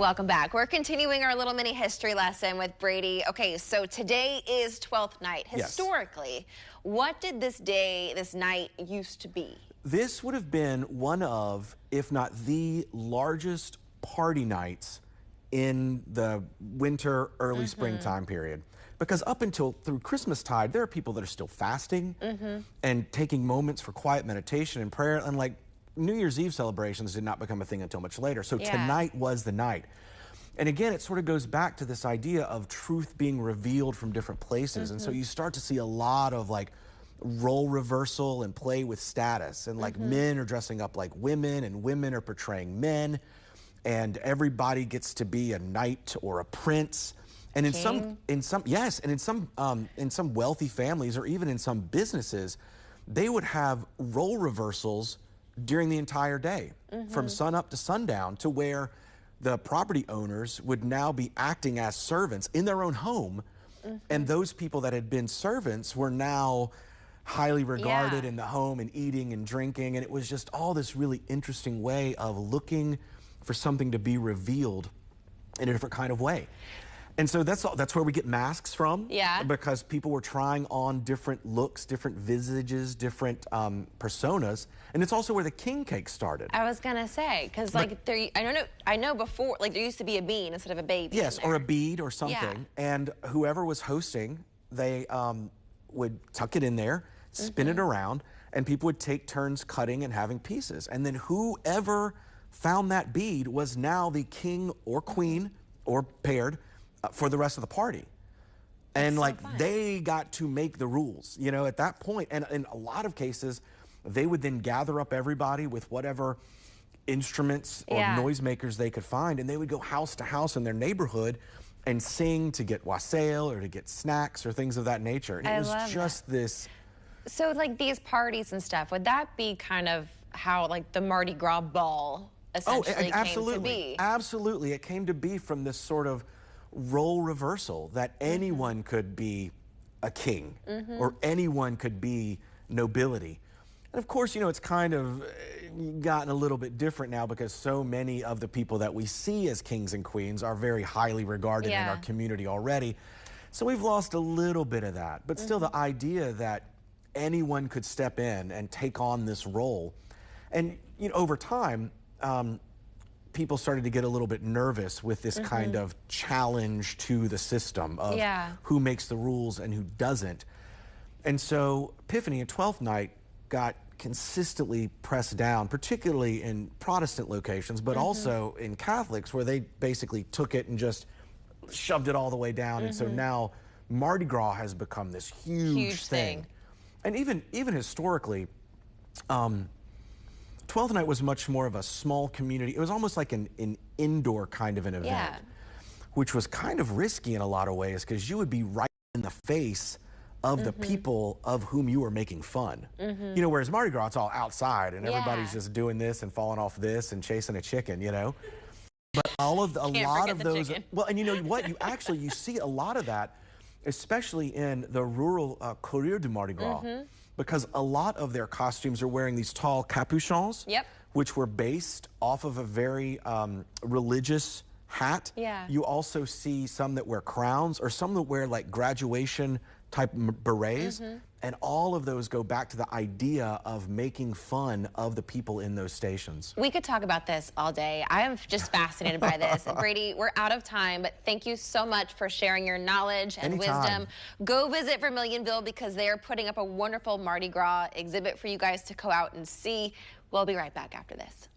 Welcome back. We're continuing our little mini history lesson with Brady. Okay, so today is 12th night. Historically, what did this night used to be? This would have been one of, if not the largest party nights in the winter, early springtime period. Because up until through Christmastide, there are people that are still fasting and taking moments for quiet meditation and prayer. And like New Year's Eve celebrations did not become a thing until much later. So tonight was the night. And again, it sort of goes back to this idea of truth being revealed from different places. And so you start to see a lot of like role reversal and play with status. And like men are dressing up like women and women are portraying men. And everybody gets to be a knight or a prince. And in some wealthy families or even in some businesses, they would have role reversals during the entire day, from sun up to sundown, to where the property owners would now be acting as servants in their own home. And those people that had been servants were now highly regarded in the home and eating and drinking. And it was just all this really interesting way of looking for something to be revealed in a different kind of way. And so that's where we get masks from, because people were trying on different looks, different visages, different personas, and it's also where the king cake started. I was gonna say, because like I know before, like there used to be a bean instead of a baby. Yes, or a bead or something, and whoever was hosting, they would tuck it in there, spin it around, and people would take turns cutting and having pieces, and then whoever found that bead was now the king or queen or paired for the rest of the party. And like they got to make the rules, you know, at that point. And in a lot of cases, they would then gather up everybody with whatever instruments or noisemakers they could find, and they would go house to house in their neighborhood and sing to get wassail or to get snacks or things of that nature. And it was just this. So like these parties and stuff, would that be kind of how like the Mardi Gras ball essentially came to be? Absolutely. It came to be from this sort of role reversal that anyone could be a king or anyone could be nobility. And of course, you know, it's kind of gotten a little bit different now because so many of the people that we see as kings and queens are very highly regarded in our community already. So we've lost a little bit of that, but still the idea that anyone could step in and take on this role. And you know, over time, people started to get a little bit nervous with this kind of challenge to the system of who makes the rules and who doesn't. And so Epiphany and 12th night got consistently pressed down, particularly in Protestant locations, but also in Catholics, where they basically took it and just shoved it all the way down. And so now Mardi Gras has become this huge thing. And even historically, 12th night was much more of a small community. It was almost like an indoor kind of an event, which was kind of risky in a lot of ways because you would be right in the face of the people of whom you were making fun. You know, whereas Mardi Gras, it's all outside and everybody's just doing this and falling off this and chasing a chicken, you know? But a lot of those, well, and you know what? You see a lot of that, especially in the rural Courrier du Mardi Gras. Because a lot of their costumes are wearing these tall capuchons, which were based off of a very religious hat. You also see some that wear crowns or some that wear like graduation type berets. And all of those go back to the idea of making fun of the people in those stations. We could talk about this all day. I am just fascinated by this. Brady, we're out of time, but thank you so much for sharing your knowledge and wisdom. Go visit Vermilionville because they are putting up a wonderful Mardi Gras exhibit for you guys to go out and see. We'll be right back after this.